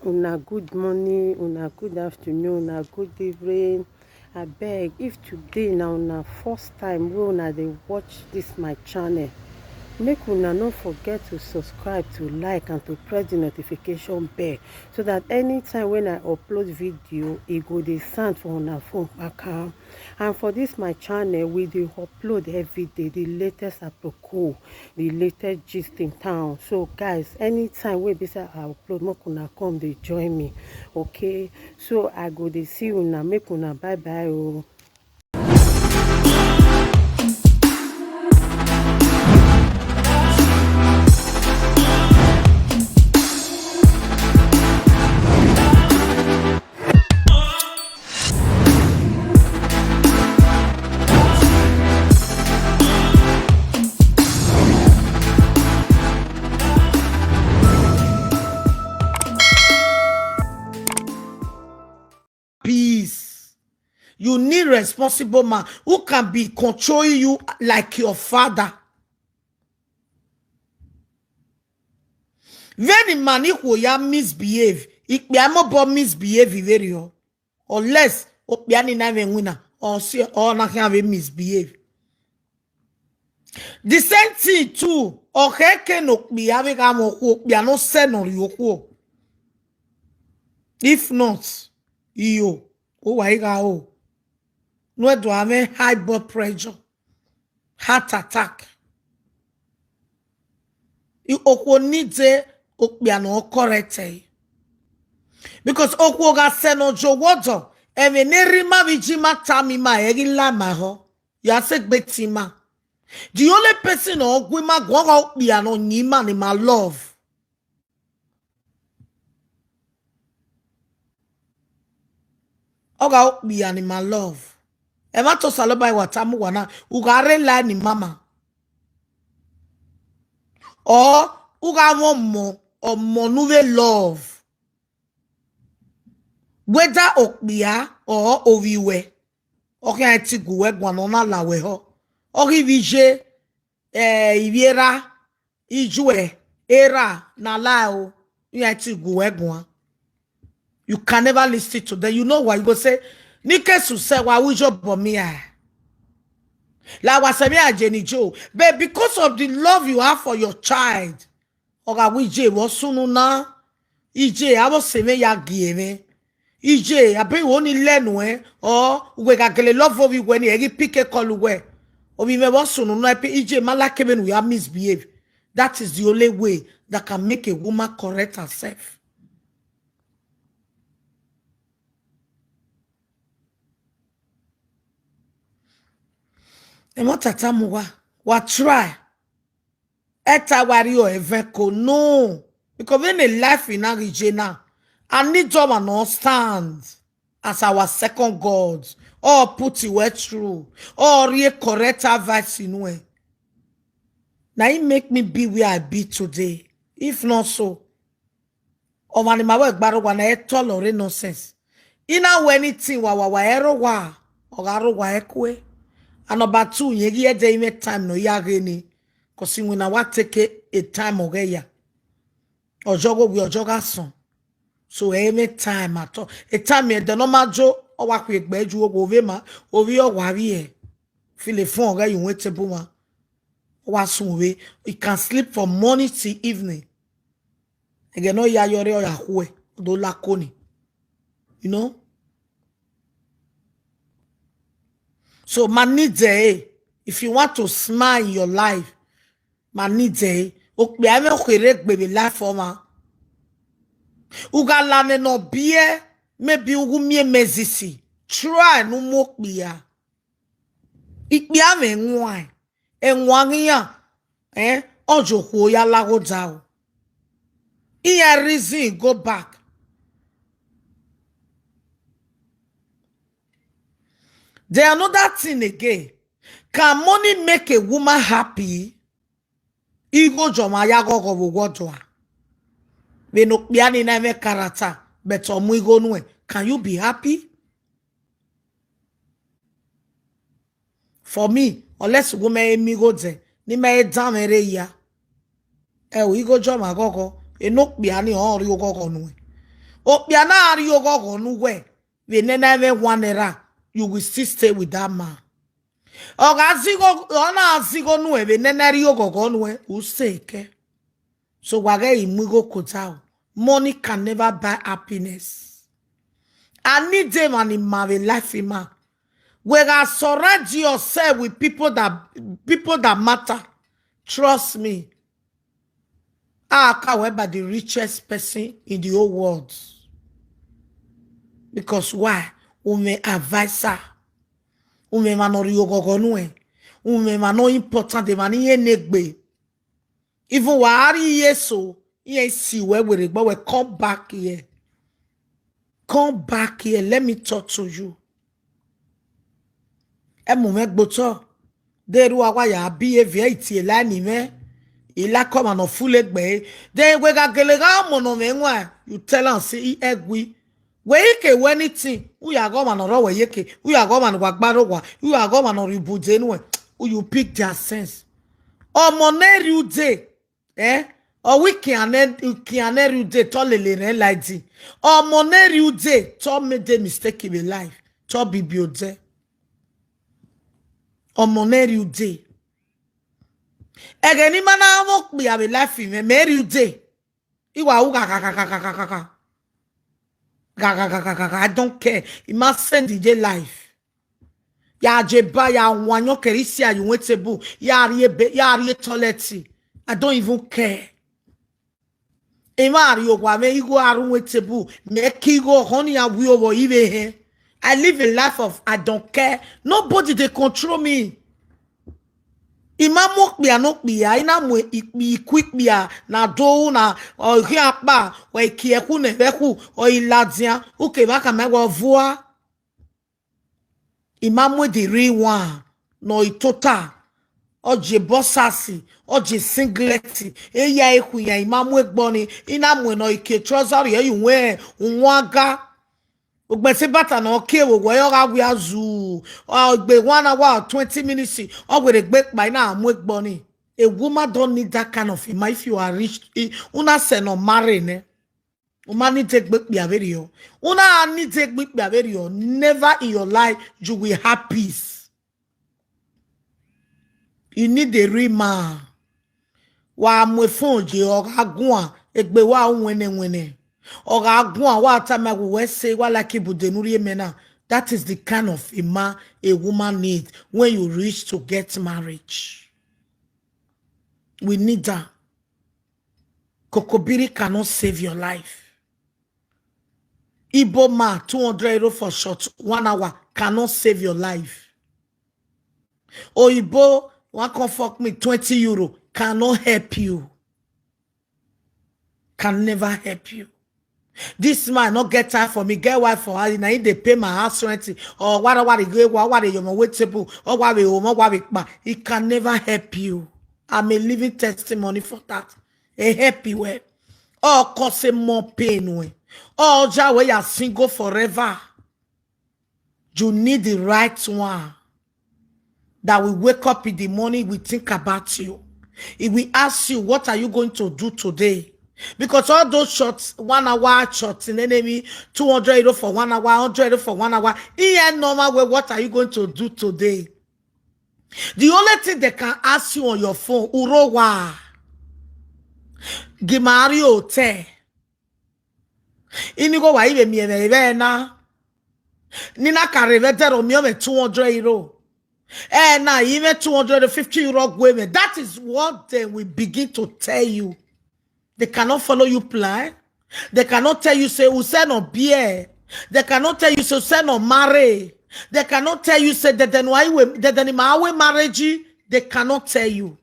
Una good morning, una good afternoon, una good evening. Abeg, if today na una first time wey una dey watch this my channel, make una no forget to subscribe, to like and to press the notification bell so that anytime when I upload video e go dey sound for una phone kpaka. And for this my channel, we dey upload everyday the latest aproko, the latest gist in town. So guys, anytime wey be say I upload, make una come dey join me, okay? So I go dey see una, make una bye bye oh. Peace. You need responsible man who can be controlling you like your father. Very man who ya misbehave. Ikpiamo misbehave very unless opiani na winner or see or na have misbehave. The same thing too. Okeke no kpiave kamo piano seno yoko. If not, you oh no do have high blood pressure, heart attack. You need to correct because okwoga seno jo wodo eveneri ma vijima tami ma eri lama ho ya sek betima. The only person ogwima gwoga piano nyima ni my love. Oga ukbiya ni my love. Ema to saloba watamu wana ugare la ni mama. Or uga mo or monuve love. Whether okbiya or oviwe. Oki ati guwe gwanona lawe ho. Oki vije iviera ijue era na lao. You ati guwe gwan. You can never listen to them. You know why? You go say, Nike su say, why would you bomia? La wasamia Jenny Joe. But because of the love you have for your child, oga wije wasunu na ije abo seme ya gieme. Ije abe woni lenu or we gagele love of you when you pick a call we. Obi me wasunu na ije malake when we are misbehave. That is the only way that can make a woman correct herself. Emo tata muwa wa try eta wari o eveko no because when a life in Arizona I need to understand as our second God or put it well through or re correct advice in way. Now it make me be where I be today. If not so, or man my work baro wana tolerate nonsense. Ina anything wa ero wa or garo wa ekwe. And number two, you get the time no yageni. Cause when I want take a time ogeya. Or jogo we or jogason. So any time at all. A time me the normal jo or work with beju ovema over your warrior. Feel a phone guy you wait to boomer. Wasun way. You can sleep from morning till evening. Again, no ya yore or yahweh. Do la koni. You know? So man needs if you want to smile in your life, man needs okbe ame kwerek baby life for ma. Uga lane no biye maybe ugu mie mezisi. Try no mok biya. Ikbi ame ngwai. Ngwangiya ojo ho ya lago dao. Iya reason go back. There another thing again. Can money make a woman happy? Igo joma ya go wodwa. We no biani na me character, but omuigo nwe. Can you be happy? For me, unless woman emigo de, ni me damere ya. We go joma gogo. E no biani or you go nwe. Opiana ari ogogo nuwe. We never wanera. You will still stay with that man. Ogazigo ona azigo nuwe we nenari ogogo nuwe useke. So wage imugo kotao. Money can never buy happiness. I need them and in my life in my. Where surround yourself with people that matter. Trust me. I can't by the richest person in the whole world. Because why? Ume advisor. Ume manori ogogonue. Ume mano important de mani ye negbe. Even wari yeso. Ye see where we come back here. Come back here. Let me talk to you. Emumek boto. Deru awa ya behavior iti elani me. Ila come no full egbe. Then we got gelega mono menwa. You tell us say egwi. We yeke anything. We are go man ro we yeke. We are go man wagbaro wa. You are go man ribude nwe. You pick their sense. Omo ne rude. Or we can rude to lele like this. Omo ne rude to make the mistake in life. To be built. Omo ne rude. Egeni mana wok bi abe life me rude. Iwa uga kaka. I don't care. It must send DJ life. Ya jeba ya wanyo kerisia you wetebu. Ya riye toileti. I don't even care. Ema ariyo me igo aru wetebu. Me kigo honey ya wiyo ibe he. I live a life of I don't care. Nobody they control me. Imamok bi anok bi ya ina mwe quick bi ya na do na o hiapa wa ikieku ne beku o iladia uke baka mewa voa imamwe di rewa no itota oje bossasi oje singleti eya eku ya imamwe gboni ina mwe no ike trouser ye yunwe unwaga Ogbese bata na oke wo yo ga wi azu ogbe 1 hour 20 minutes ogwere gbe pa na amu egboni. A woman don't need that kind of him. If you are rich, una se no marry ne. Uma need take back behavior. Una need take back behavior. Never in your life you will have peace. You need a real man. Wa mwe fonje o ga gun egbe wa wene. That is the kind of a man a woman needs when you reach to get marriage. We need that. Kokobiri cannot save your life. Igbo man, 200 euro for short 1 hour cannot save your life. Oyibo, one can fuck me 20 euro cannot help you. Can never help you. This man not get time for me, get wife for her. Now they pay my house rent or what you wait table or what he can never help you. I'm a living testimony for that. A happy way. Or cause more pain way. Or just where you're single forever. You need the right one. That will wake up in the morning, we think about you. If we ask you, what are you going to do today? Because all those shots, 1 hour shots in enemy, 200 euro for 1 hour, 100 euro for 1 hour. In normal way, what are you going to do today? The only thing they can ask you on your phone, Urowa, Gimario te. Inigo wa ibe miye na. Nina karevetero miye 200 euro. Na even 250 euro women. That is what they will begin to tell you. They cannot follow you plan. They cannot tell you say Use no beer. They cannot tell you say Use no marry. They cannot tell you say that then marriage. They cannot tell you.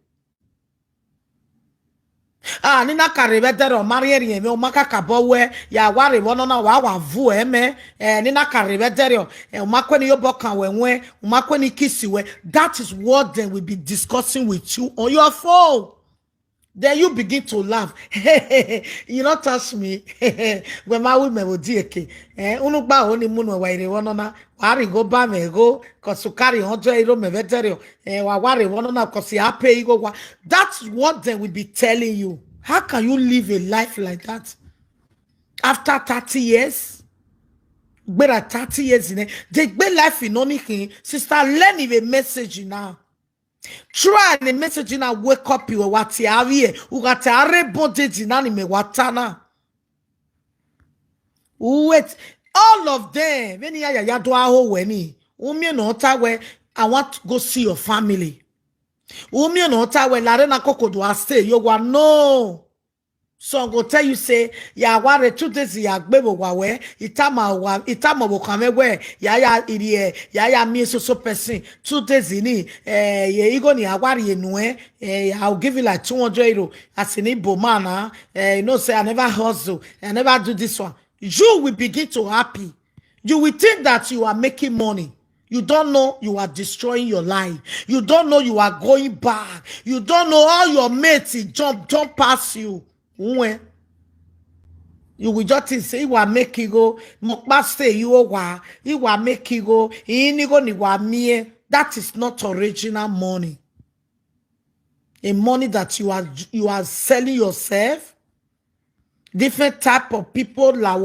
Nina karibetero marry me o maka kabowe ya ware wono na wa vu eme nina karibetero o makweni yo boka wenwe o makweni kisiwe. That is what they will be discussing with you on your phone. Then you begin to laugh. You not touch me. When my women will do okay. Unugba only moon wa ire wono na wari go ba me go cause you carry 100 euro me veterio. Wa wari wono na cause you pay go. That's what they will be telling you. How can you live a life like that? after 30 years. Better 30 years in it. They be life in anything. Sister, learn a message now. Try the message now. Wake up you what you have here. Ugate arebode dinani me watana. Wait, all of them. When ya do aho weni. Umi no tawe. I want to go see your family. Umi no tawe. La rena koko do stay. You go no. So I'm gonna tell you, say, ya ware 2 days ya gbebo wawe, itama wakame we, ya irie, ya me so person, 2 days ini, ye igo ni awari ye nue, I'll give you like 200 euro, as in Igbo man, you know, say I never hustle, I never do this one. You will begin to happy. You will think that you are making money. You don't know you are destroying your life. You don't know you are going back. You don't know all your mates jump past you. When you will just say you are making go, say you are making go, that is not original money. A money that you are selling yourself. Different type of people la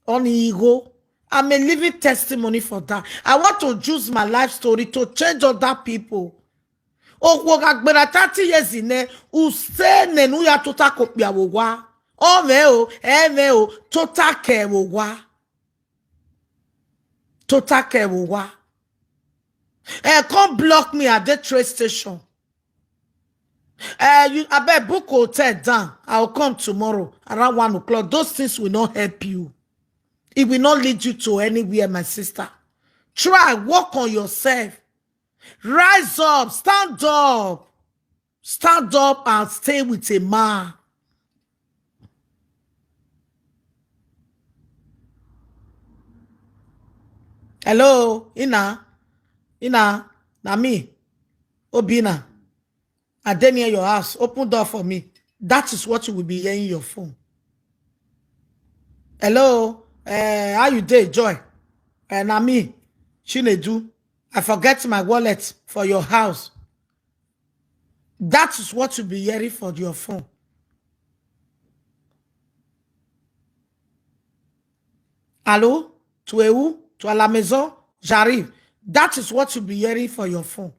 on ego. I'm a living testimony for that. I want to use my life story to change other people. O wogagbera 30 years in there, use nenu ya tota kopia wogwa. O me o, tota ke wogwa. Tota ke wogwa. Come block me at the train station. I bet book hotel down. I'll come tomorrow around 1 o'clock. Those things will not help you. It will not lead you to anywhere, my sister. Try, work on yourself. Rise up, stand up. Stand up and stay with a man. Hello, Ina, na me, Obina. I then near your house. Open door for me. That is what you will be hearing your phone. Hello, how you dey, Joy? Na me, Chinedu. I forget my wallet for your house. That is what you'll be hearing for your phone. Allô? Tu es où? Tu es à la maison? J'arrive. That is what you'll be hearing for your phone.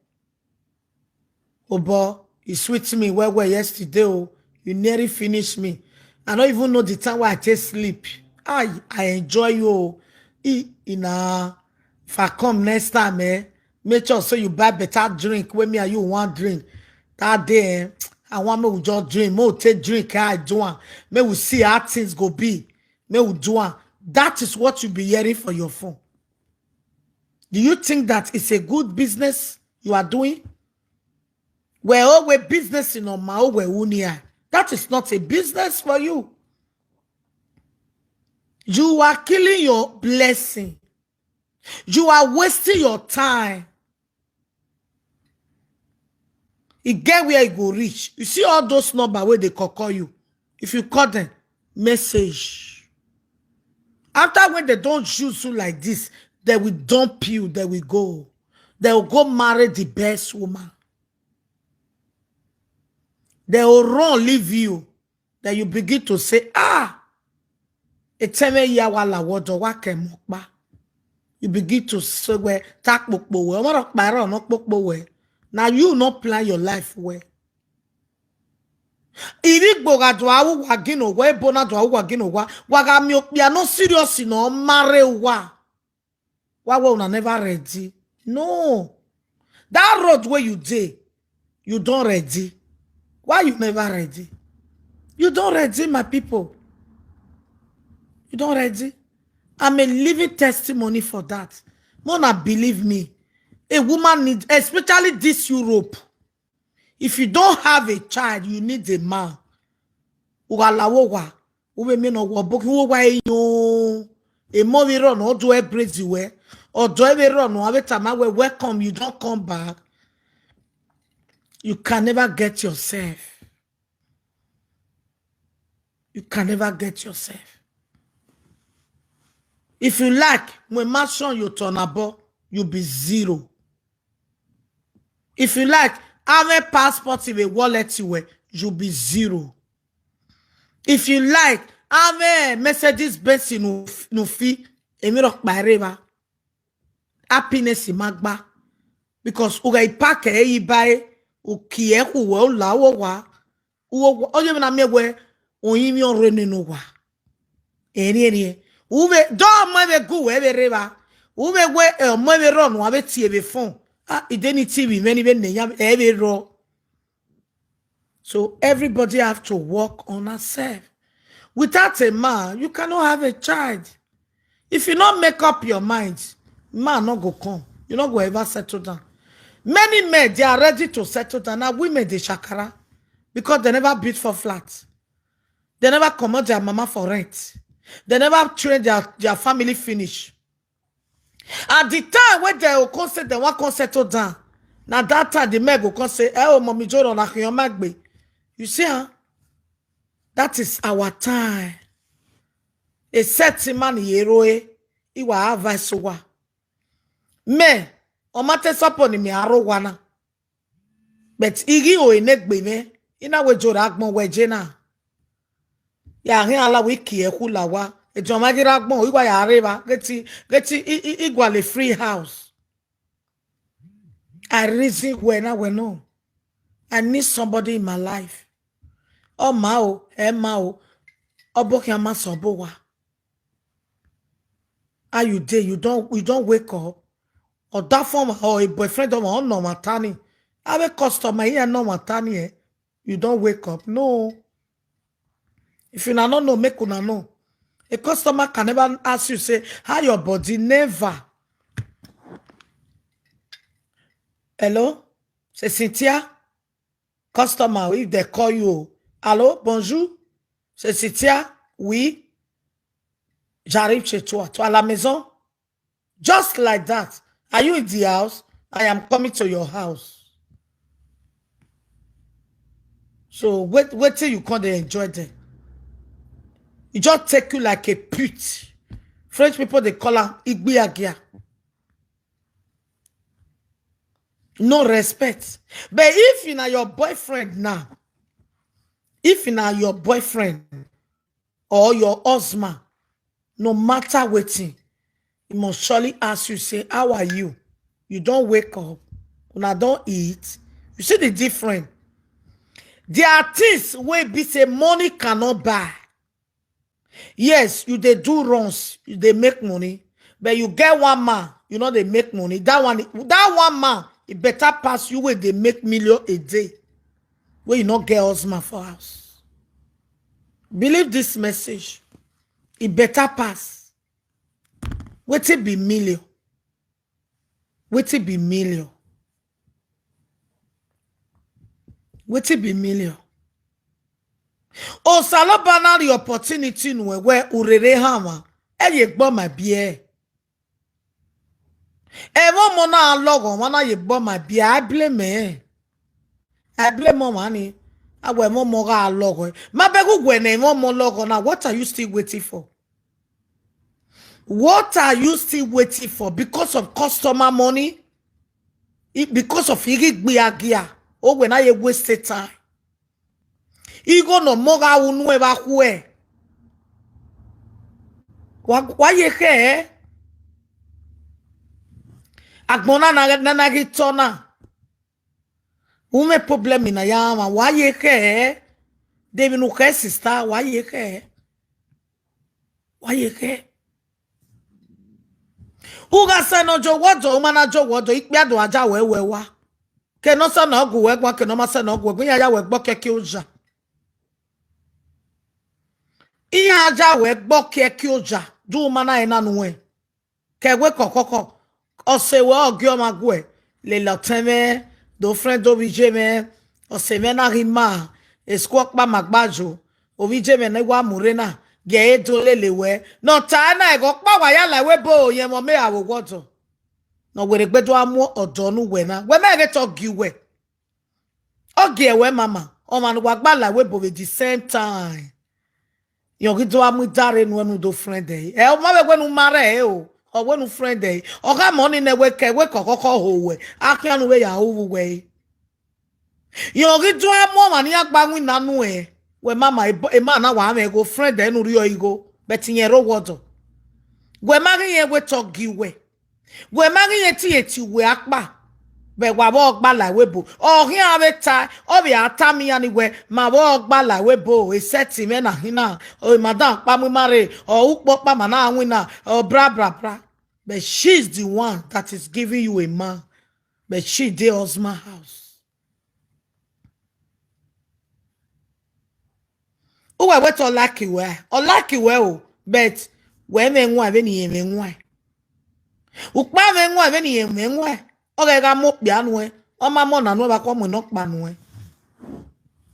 Oh boy, you sweet me well yesterday. Oh, you nearly finished me. I don't even know the time where I just sleep. I enjoy you. If I come next time, make sure so you buy better drink when me and you want drink. That day, I want me to just drink. Me take drink. I do one. Me will see how things go be. Me will do one. That is what you be hearing for your phone. Do you think that it's a good business you are doing? We're always business in my unia. That is not a business for you. You are killing your blessing. You are wasting your time. You get where you go reach. You see all those numbers where they call you. If you call them, message. After when they don't use you like this, they will dump you. They will go. They will go marry the best woman. They will run, leave you. Then you begin to say, you begin to say, now you not plan your life well. If no serious, no marry why will never ready? No. That road where you did, you don't ready. Why you never ready? You don't ready, my people. You don't ready? I'm a living testimony for that. Mona, believe me. A woman needs, especially this Europe. If you don't have a child, you need a man. Welcome. You don't come back. You can never get yourself. You can never get yourself. If you like, when mention you turn about, you'll be zero. If you like, have a passport in a wallet, you'll be zero. If you like, Amen. Messages best no fi. Emirok bareba. Happiness magba. Because uga ipake ibae. Ukie uwe ulawo wa. Oye na mewe. Oyimi onrene no wa. Eri. Uwe do mwe gu we reba. Uwe we mwe ron wa be tie be fon. Ah, identity we many be neyam ebe ro. So everybody have to work on herself. Without a man, you cannot have a child. If you not make up your mind, man not go come. You not go ever settle down. Many men, they are ready to settle down. Now women, they shakara. Because they never beat for flats. They never command their mama for rent. They never train their family finish. At the time when they will come say they want to settle down, now that time the men will come say, oh, mommy, Jordan, I can magbe. You see, huh? That is our time. A certain man yeroe, iwa avaisuwa. Me, omate saponi mi arowana. But igi o enegbe me, ina we jora agbon weje na. Ya hin ala wiki e hulawa. E jomagi ragbon iwa ya areba. Geti igwale free house. I reason when I know. I need somebody in my life. Oh mao, mao. Oboki ama sobowa. Are you there? You don't wake up. Or that form or a boyfriend of no matani. I have a customer here no matani. You don't wake up. No. If you don't know, make una know. A customer can never ask you, say, how your body? Never. Hello? C'est Cynthia? Customer, if they call you. Allô? Bonjour? C'est Cynthia? Oui? J'arrive chez toi. Tu à la maison? Just like that. Are you in the house? I am coming to your house. So wait till you come and enjoy them. It just take you like a pute. French people, they call her Igbiagia. No respect. But if you know your boyfriend now, if you know your boyfriend or your husband, no matter waiting, he must surely ask you, say, how are you? You don't wake up. When I don't eat. You see the difference? There are things where be say money cannot buy. Yes, you they do runs, they make money. But you get one man, you know they make money. That one man, it better pass you where they make million a day. Where you not get husband for house. Believe this message. It better pass. Wait it be million. Wait it be million. Wait it be million. Oh, salabana the opportunity no where urere hama. Ye gbo my beer. Ewo mona logo mana ye gbo my beer. I blame me. I blame my money. I wear more logo. My begu gwene more logo now. What are you still waiting for? What are you still waiting for? Because of customer money? Because of igbiagia? Oh, when I wasted time. Igo no moga unueva hue. Why ye here? Agbona na gitona. Ume problem ina yama. Why ye here? Devi no care sister. Why ye here? Why ye here? Uga se no jo wodo. Umana jo wodo. Ikbiado aja wewa. Ke no sa na ogu wegwa. Ke no ma se na ogu wegwa. Ya wegwa keke uja. Iya aja wegwa keke uja. Du umana ena nuwe. Ke we kokoko. Osewe ogyo magwe. Le loteme. Do friend do vijeme. Oseme na rima. Eskwok ba magbajo. O vijeme na iwa murena. Ge dole lewe. No ta na ego pa wa ya lewe bo yen mo me awo goto. No were gbedo amu odo nu we na. We me get ogiwe. Ogiwe mama. O man wa gba lewe bo the same time. Yo gido amu dare nu enu do friend e. E o ma we nu mare e o. O we nu friend e. O ga money na we ke we kokoko ho we. Akia nu we ya ho we. Yo gido amu man ya gba wi nanu e. we mama e ma na wa me go friend enu ri oyigo but yen ro wodo we mari yen we talk giwe we mari yen ti we akpa be wa bo gba la we bo o hin aveta o bi atami ani we ma bo gba la we bo e seti me na hina o madam pa mu mare o upo pa ma na anwi na o bra bra bra but she's the one that is giving you a man but she dey husband house o we to lucky we o but we me nwa be ni me nwa ukpa me nwa be ni me nwa o ga mo pia nu e o ma mo na nu ba ko mo no pa nu e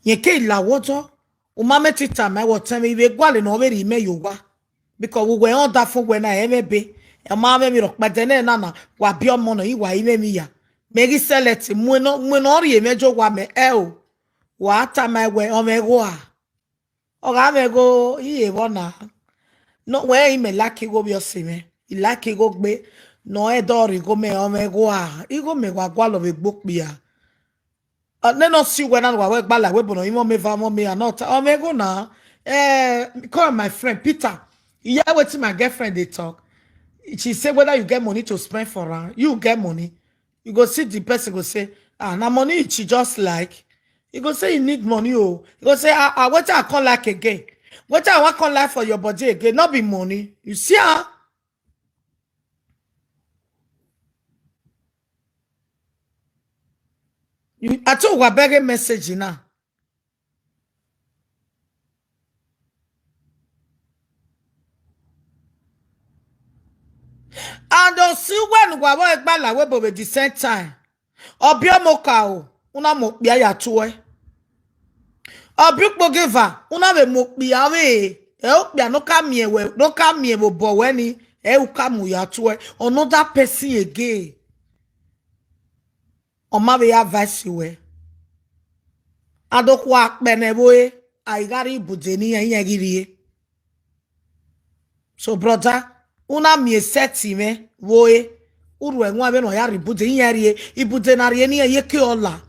yen ke la wojo o ma me tita me wo temi be gwale no be ri me yowa because we were on that for when I ever be e ma me mi ro pa tene na na wa bi omo no iwa ime mi ya me gi select mu no ri mejo wa me e o wa ta my we o me go a o ga me go iye bona no we ime lucky go bi o se me I lucky go gbe no e do ri go me o me go a I go me wa gwa lo be gbo pia let us see when I wa gba la we bono imo me va mo me not o me go na call my friend Peter yeah wetin my girlfriend they talk she say whether you get money to spend for her you get money you go see the person go say na money she just like you go say you need money oh you go say what I call like again what I want call like for your body again not be money you see I told you begging message now. And don't see when we are going to go at the same time. Obio moka o, una mo bia ya tuwe. Obio giver, una be mo bia we. E bia no ka mie wo bo weni. E u ka mu ya tuwe. Another person again. O ma be advice we. Adokwa beneboe, aigari budeni ya giriye. So brother, una mie seti me woe. Uru enwa be no ya ribude yin ibude na rie ni ye ke ola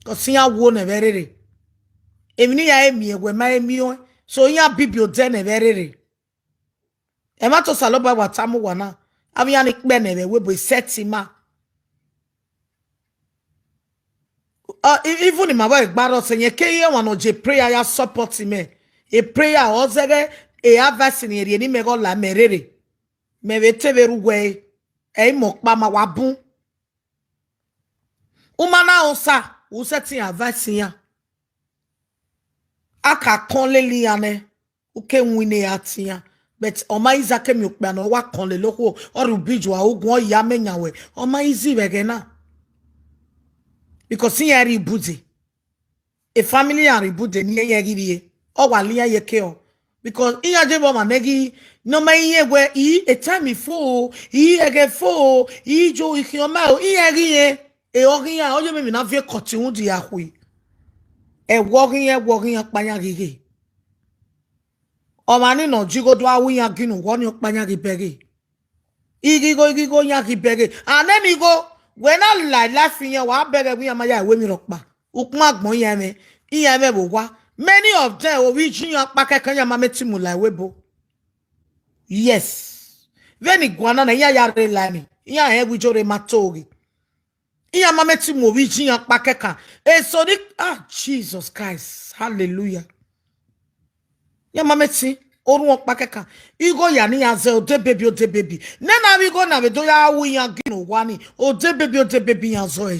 ko sia wo na berere emini ya emi egwe ma emi o so ya bibio de na berere e ma to saloba watamu wana ami ya ni pe na be webo setima even in my boy gbaro se ye ke ye wan je prayer ya support me a prayer o zege e avasi ni rie ni me go la merere me bete beru we e mo pa ma wabun umana osa useti avasi ya aka konleli ane uke nwine atia but oma izake mi okpe na wa konle loko oru biju a ogun ya menyawe oma izi begena because here ribude a family are ribude ni ye girie o wa liya yeke o because iya jebo manegi no ma iye we a time fo ege fo jo ikioma o iye giye e ogiya ojo me na vie continue di ahui e wogiya panya gige o mani no jigodo awuya ginu woni panya gibege igigo ya gibege anemi go when I laughing wa bege wi amaya we mi ropa ukun agbon yeme iyeme bo wa many of them o wi jin apa kekan ya mameti mu like webo yes veni guana na ya re lani ya e wi jore matogi iya mameti mu wi jin apa kekan e so di Jesus Christ hallelujah ya mameti orun opa kekan igo ya ni aze ode baby nena we go na we do ya wu yan ginu wani ode baby yan zo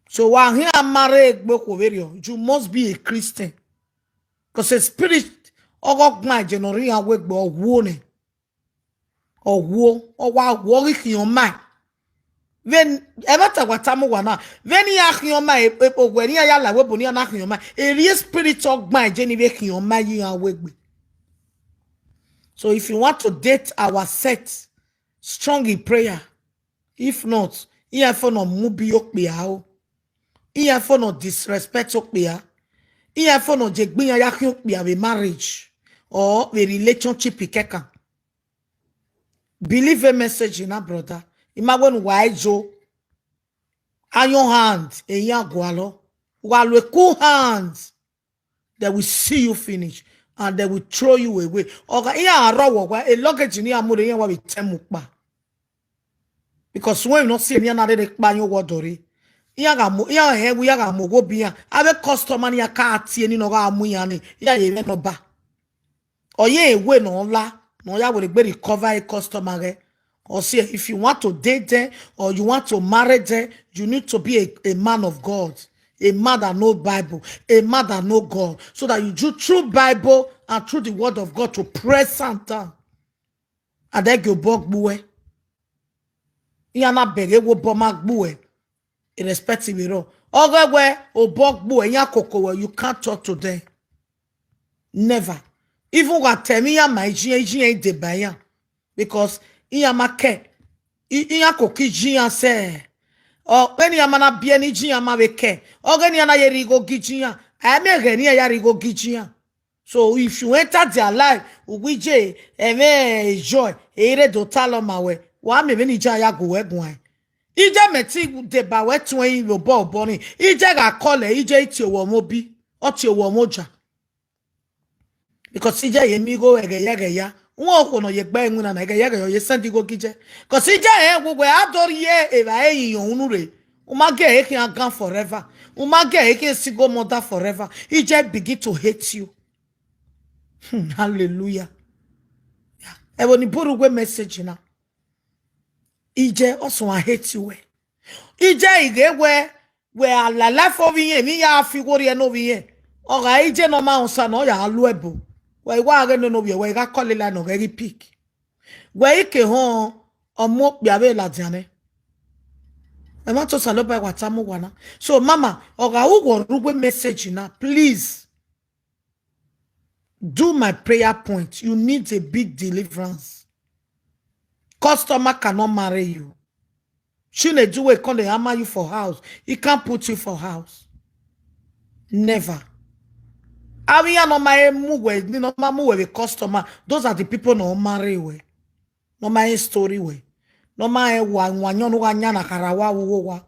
so wa here marry egbe ko verio you must be a Christian because a spirit ogogma jenori yan we gbe owo ni owo owa ri kiyan mai ven ebata watamu wana veni ya kiyan mai ogweri ya la we boni na kiyan mai a real spirit ogma jeni we kiyan mai yan we gbe. So if you want to date our set strong in prayer, if not, iya for no mubi okpia o. Iya for no disrespect okpia. Iya for no jegbinya yaki okpia be marriage or the relationship ikeka. Believe a message in our brother. Imagine why Joe. Iron hand, eya gwalo. While we cool hands. they will see you finish and they will throw you away. Oga iya arawo wa a luggage ni amure yen wa be temu pa. Because when you not see any another pa yo wodori. Iya ga mo iya he we ga mo go bia. Ave customer ni aka atie ni no ga amu ya ni. Iya ye no ba. Oye ewe no la. No ya will be recover a customer. Or see, if you want to date there or you want to marry there, you need to be a man of God. A man that know Bible, a man that know God. So that you do through Bible and through the word of God to press Santa. And then you bog buwe. Yana bege wo bomak buwe. Irrespective of all. Ogwe o bog buwe ya kokowe. You can't talk to them. Never. Even what tell me ya my GA de bayan. Because iya make iya koki jian se o peni amana bieni jian ma beke o gani ana yeri go gijian I me gani ya rigo gijian. So if you enter their life uwije eme joy ere do talo mawe wa me beni ja ya go egun ije meti de ba we tun yin lo bo boni ije ga kole ije ti owo mo bi o ti owo moja because ije yemi go ege ya won ko no ye gba enwu na ege yege ye send go kije cause ije gbogbo adori ye eba eyin ohun re o ma ge e can gan forever o ma ge e can single mother forever ije begin to hate you. Hallelujah. E woni burugwe message na ije also I hate you we ije ige we ala life of yin mi ya fi wori e no bi yen o ga ije no ma unsa no ya alu ebo we wa ge no bi we ga call la no ge pick we ike hon omo bi abe la diane e ma to salo pa kwata mu wana so mama o ga wo rugwe message na please do my prayer point. You need a big deliverance. Customer cannot marry you. Shouldn't do it when they hammer you for house. He can't put you for house. Never. I mean, no my move, no my move with customer. Those are the people no marry we. No my story we. No my wanyana karawa wowa.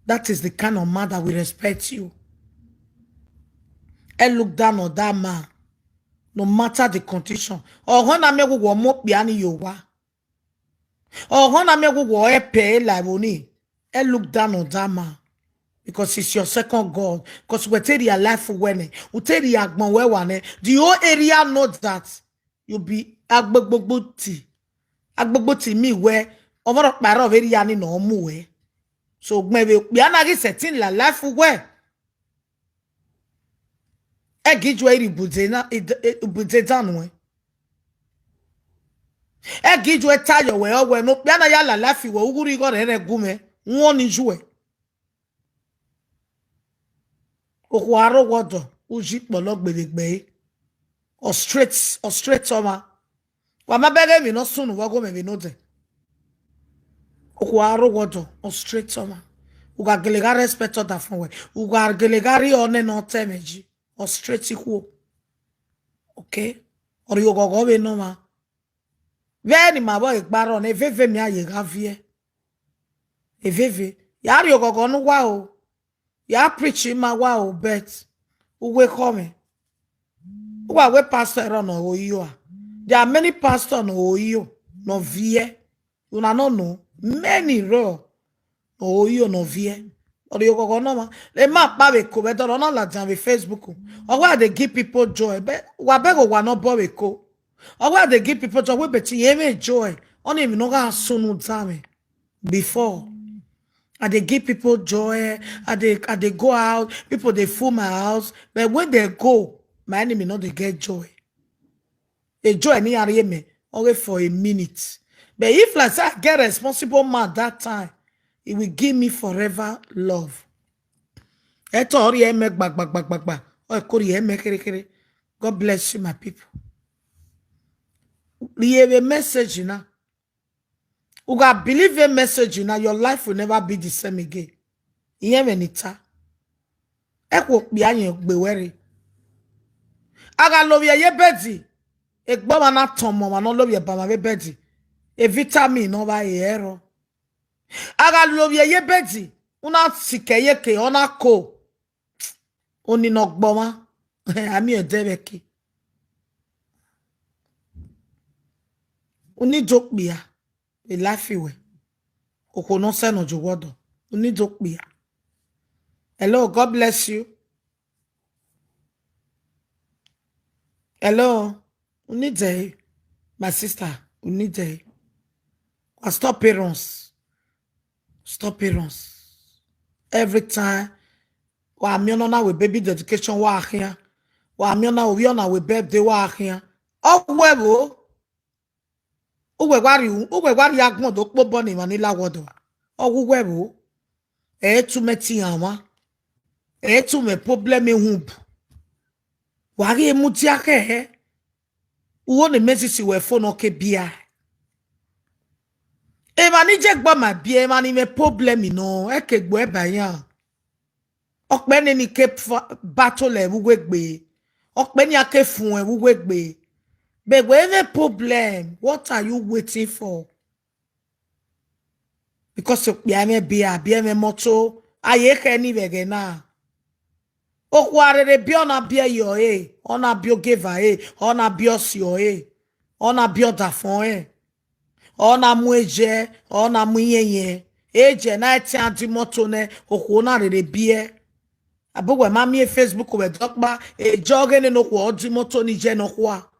That is the kind of man that will respect you. And look down on that man. No matter the condition. Or when I make wo mo piani yowa. Or when I make wo pay like money. And look down on that man. Because it's your second God. Because we tell your life when we tell your agbon we wane. The whole area knows that you be agbogbogboti. Agbogbogboti me where over para of area ni no mu we. So maybe we anagi setting la life where. Egijwe ribuzena ibuzedanu. Egijwe tayo we owe no piana ya la lafi we uguri go re gume won ni juwe. Okwaro wodo uji polo gbedegbe. Or straight oma. Wa mabege mi no sunu wo go me bi no de. Okwaro wodo or straight oma. Uga gelega respect oda fun we. Uga gelega ri one no temeji. Or straight equal. Okay? Or you go no ma. Very my boy baron e veve mi aye gavie. E veve. Ya you go no wow. Ya preaching ma wow bet. Uwe come. Uwa we pastor on no you. There are many pastors no you. No vie. You no know. Many raw. No you no vie. Or you go no ma. Le ma ba be ko be don na la jan be Facebook. Or where they give people joy. But wa be go wa no bo be ko. Or where they give people joy we be ti eme joy. On even no ga sunu time before. And they give people joy. And they go out. People they fool my house. But when they go, my enemy not they get joy. A joy ni are me only for a minute. But if like I get a responsible man that time, it will give me forever love. God bless you, my people. We have a message now. You got believe a message now, your life will never be the same again. You have any time. Eko biya gbe were. Aga love ye bedi. Egbo ma na ton mo ma no love ye ba ma bedi. E vitamin no ba ero. Aga love ye bedi. Una sike ye ke ona ko. Oni no gbo ma. Ami edebeki. Unidokbia. A life we. Oko no se no jowodo. Unidokbia. Hello, God bless you. Hello. Unide. My sister. Unide. Stop parents. Stop parents. Every time. Wa miona with baby dedication wa here. Wa miona with birthday wa here. Oh, webo. Uwe wari agbon do po boni manila wodo. Oh, webo. Tu meti ama. Tu me problem hub. Wari emuti ake he. Uwo ne mesi si we phone oke bia. E mani je gba ma bia mani me problem no. Eke gbo e bayan. Okpe ne ni ke battle e wugbe. Okpe ni ake fun e wugbe. But whatever problem, what are you waiting for? Because of BM motto, I any vegana. O quarere biona bia yo ona bio geva ona bios yo ona bio dafon ona mueje, ona muyenye, eje na eti anti motto ne okwo re bie. Abogwe mami Facebook we dokba e jogging no kwa odi motto ni je no kwa.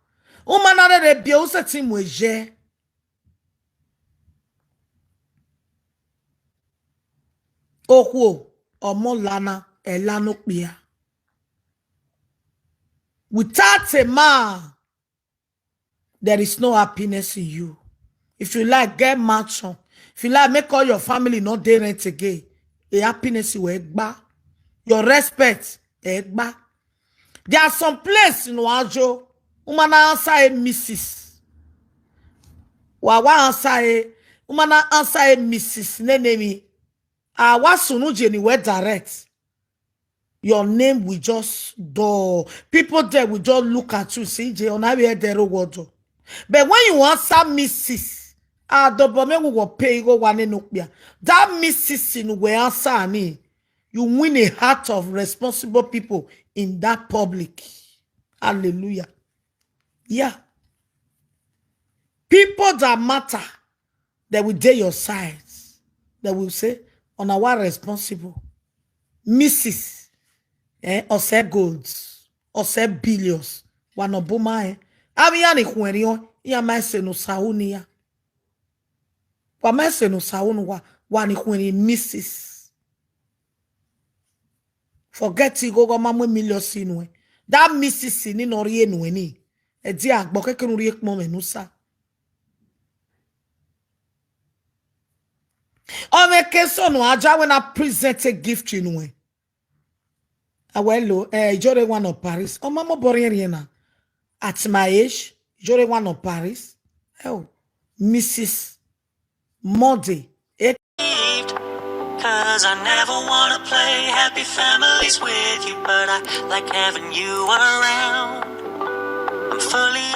Umanare de bia usati mueje. Okwo omolana elano pia. Without a man, there is no happiness in you. If you like, get mansion. If you like, make all your family not dey rent again. A happiness you egba. Your respect egba. There are some place in Wajo. Umana answer a Mrs. Wawa answer a umana answer a Mrs. Nenemi. Wasunu jeni we direct. Your name will just do. People there will just look at you, see, on how you there water. But when you answer Mrs. The bomb will pay go one in that Mrs. in will answer me. You win a heart of responsible people in that public. Hallelujah. Yeah. People that matter, they will dare your sides. They will say, on our responsible. Mrs. Or say golds, or say billions. One of Buma, Amiani Querion, Yamase no Saunia. Wamase no Saunwa, one Queen Mrs. Forget it, go mamma million sinwe. That Mrs. Sinin or Yenweni. A dear Bokekan Riek Momenusa. On a case on Waja when I present a gift in way. Awelo, Jore one of Paris. Oh, Mama Boriana. At my age, Jore one of Paris. Oh, Mrs. Modi. Cause I never wanna play happy families with you, but I like having you around. I'm fully